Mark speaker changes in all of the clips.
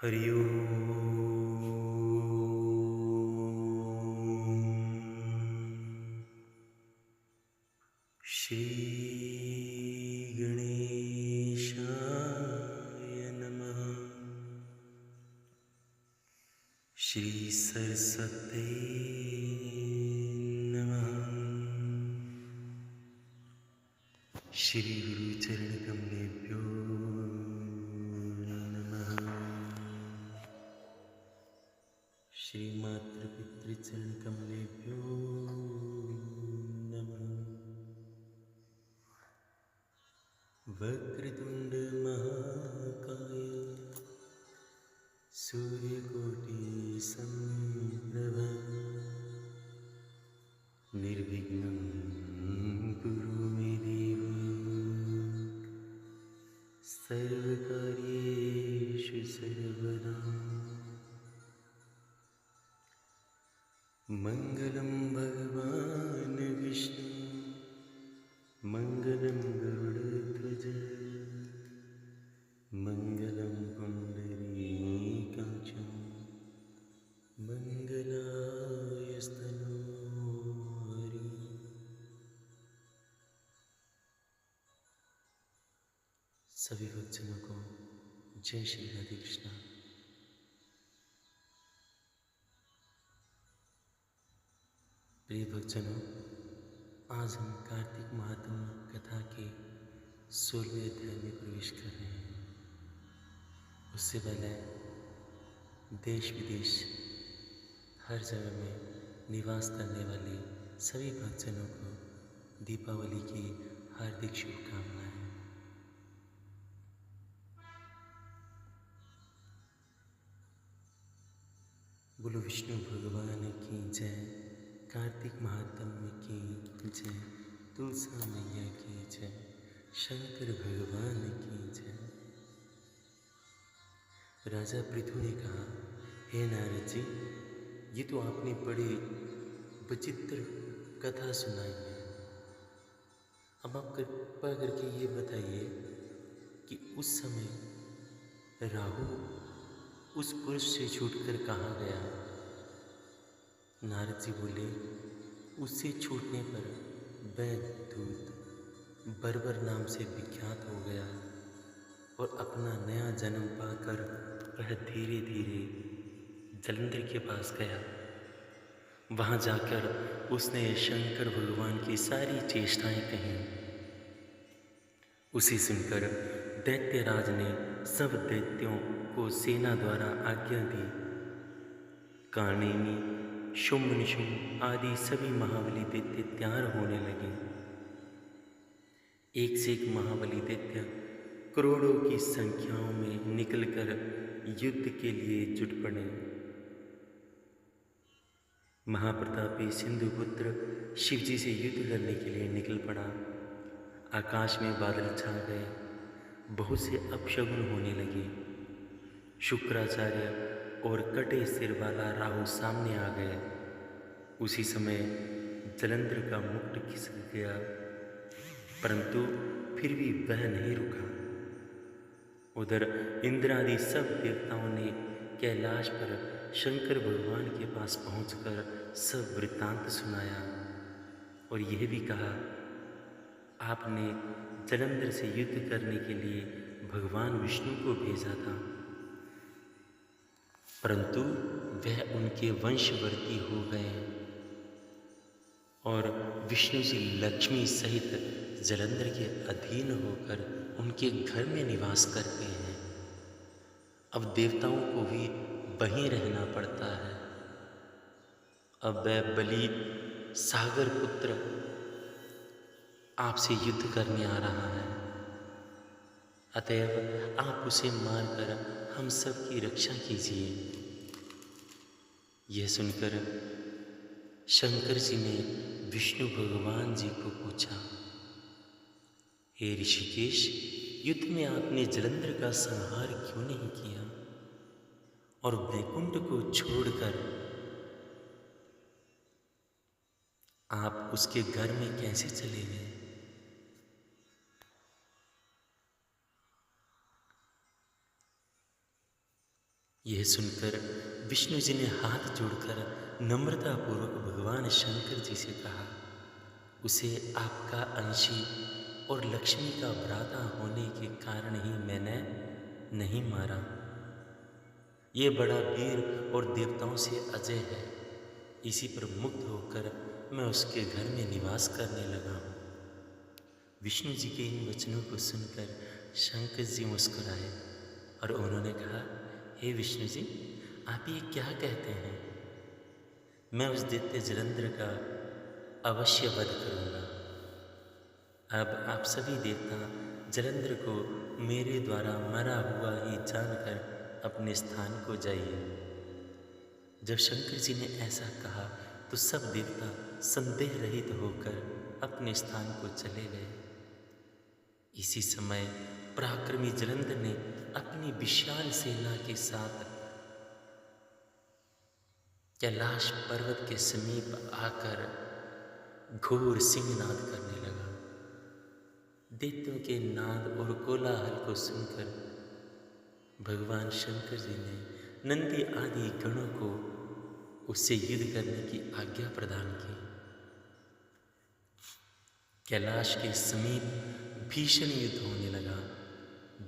Speaker 1: हरि ओम। श्री गणेशाय नमः। श्री सरस्वती नमः। श्री गुरुचरण कमलेभ्यो नमः। श्री मातृपितृचरण कमलेभ्यो नमः। वक्रतुंड महाकाय सूर्यकोटि समप्रभ निर्विघ्नं कुरु मे देव सर्वकार्येषु सर्वदा। मंगलं भगवान् विष्णु मंगलं गरुडध्वज मंगलं पुण्डरीकाक्षं मंगलायस्तनोहरि। सभी भक्तजनों को जय श्री राधे कृष्णा। प्रिय भक्तजनों, आज हम कार्तिक महात्म्य कथा के 16वें अध्याय में प्रवेश कर रहे हैं। उससे पहले देश विदेश हर जगह में निवास करने वाले सभी भक्तजनों को दीपावली की हार्दिक शुभकामनाएं। बोलो विष्णु भगवान की जय, कार्तिक महात्म्य की जय, तुलसा मैया की जय, शंकर भगवान की जय। राजा पृथु ने कहा, हे नारद जी, ये तो आपने बड़ी विचित्र कथा सुनाई है। अब आप कृपा करके ये बताइए कि उस समय राहु उस पुरुष से छूटकर कहाँ गया? नारद जी बोले, उससे छूटने पर वैदूत बर्बर नाम से विख्यात हो गया और अपना नया जन्म पाकर वह धीरे धीरे जलंधर के पास गया। वहाँ जाकर उसने शंकर भगवान की सारी चेष्टाएं कहीं। उसे सुनकर दैत्यराज ने सब दैत्यों को सेना द्वारा आज्ञा दी। काणिनी, शुंभ निशुंभ आदि सभी महाबली दैत्य तैयार होने लगे। एक से एक महाबली दैत्य करोड़ों की संख्याओं में निकलकर युद्ध के लिए जुट पड़े। महाप्रतापी सिंधुपुत्र शिवजी से युद्ध करने के लिए निकल पड़ा। आकाश में बादल छा गए, बहुत से अपशगुन होने लगे। शुक्राचार्य और कटे सिर वाला राहु सामने आ गए। उसी समय जलंधर का मुकुट खिसक गया, परंतु फिर भी वह नहीं रुका। उधर इंद्र आदि सब देवताओं ने कैलाश पर शंकर भगवान के पास पहुंचकर सब वृत्तांत सुनाया और यह भी कहा, आपने जलंधर से युद्ध करने के लिए भगवान विष्णु को भेजा था, परंतु वह उनके वंशवर्ती हो गए और विष्णु जी लक्ष्मी सहित जलंधर के अधीन होकर उनके घर में निवास करते हैं। अब देवताओं को भी वहीं रहना पड़ता है। अब वह बलि सागर पुत्र आपसे युद्ध करने आ रहा है, अतएव आप उसे मारकर हम सब की रक्षा कीजिए। यह सुनकर शंकर जी ने विष्णु भगवान जी को पूछा, हे ऋषिकेश, युद्ध में आपने जलंधर का संहार क्यों नहीं किया और वैकुंठ को छोड़कर आप उसके घर में कैसे चले गए? यह सुनकर विष्णु जी ने हाथ जोड़कर नम्रतापूर्वक भगवान शंकर जी से कहा, उसे आपका अंशी और लक्ष्मी का भ्राता होने के कारण ही मैंने नहीं मारा। ये बड़ा वीर और देवताओं से अजय है। इसी पर मुग्ध होकर मैं उसके घर में निवास करने लगा हूँ। विष्णु जी के इन वचनों को सुनकर शंकर जी मुस्कुराए और उन्होंने कहा, हे विष्णु जी, आप ये क्या कहते हैं? मैं उस दैत्य जलंधर का अवश्य वध करूँगा। अब आप सभी देवता जलंधर को मेरे द्वारा मरा हुआ ही जानकर अपने स्थान को जाइए। जब शंकर जी ने ऐसा कहा तो सब देवता संदेह रहित होकर अपने स्थान को चले गए। इसी समय पराक्रमी जलंधर ने अपनी विशाल सेना के साथ कैलाश पर्वत के समीप आकर घोर सिंहनाद करने लगा। दैत्यों के नाद और कोलाहल को सुनकर भगवान शंकर जी ने नंदी आदि गणों को उससे युद्ध करने की आज्ञा प्रदान की। कैलाश के समीप भीषण युद्ध होने लगा।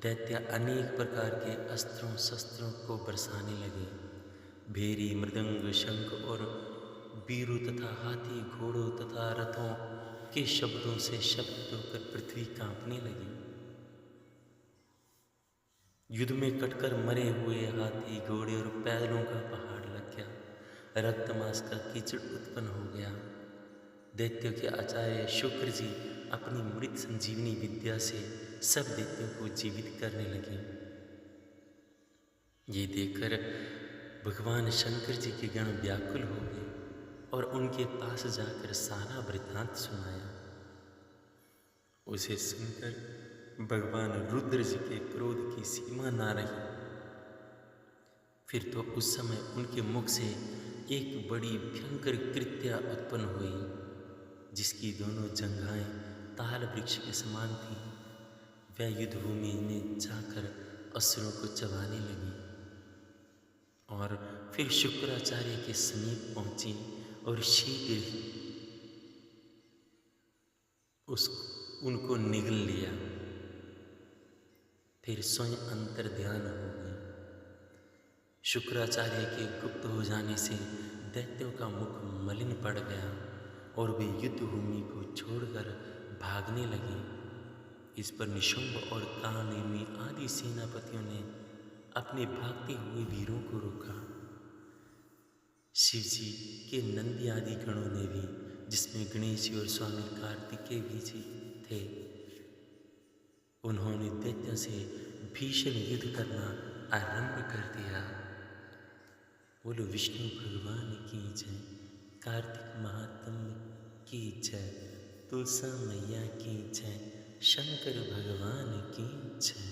Speaker 1: दैत्य अनेक प्रकार के अस्त्रों शस्त्रों को बरसाने लगे। भेरी, मृदंग, शंख और बीरू तथा हाथी, घोड़ों तथा रथों के शब्दों से शब्द होकर पृथ्वी कांपने लगी। युद्ध में कटकर मरे हुए हाथी, घोड़े और पैदलों का पहाड़ लग गया। रक्त मांस का कीचड़ उत्पन्न हो गया। दैत्यों के आचार्य शुक्र जी अपनी मृत संजीवनी विद्या से सब दैत्यों को जीवित करने लगे। ये देखकर भगवान शंकर जी के गण व्याकुल हो गए और उनके पास जाकर सारा वृत्तांत सुनाया। उसे सुनकर भगवान रुद्र जी के क्रोध की सीमा ना रही। फिर तो उस समय उनके मुख से एक बड़ी भयंकर कृत्या उत्पन्न हुई, जिसकी दोनों जंघाएं ताल वृक्ष के समान थी। वह युद्ध भूमि में जाकर असुरों को चबाने लगी और फिर शुक्राचार्य के समीप पहुंची और शीघ्र ही उनको निगल लिया। फिर स्वयं अंतर ध्यान हो गए। शुक्राचार्य के गुप्त हो जाने से दैत्यों का मुख मलिन पड़ गया और वे युद्ध भूमि को छोड़कर भागने लगे। इस पर निशुंभ और कालनेमी आदि सेनापतियों ने अपने भागते हुए वीरों को रोका। शिव जी के नंदी आदि गणों ने भी, जिसमें गणेश जी और स्वामी कार्तिकेय भी थे, उन्होंने दैत्यों से भीषण युद्ध करना आरंभ कर दिया। बोलो विष्णु भगवान की जय, कार्तिक महात्म्य की जय, तुलसा मैया की जय, शंकर भगवान की जय।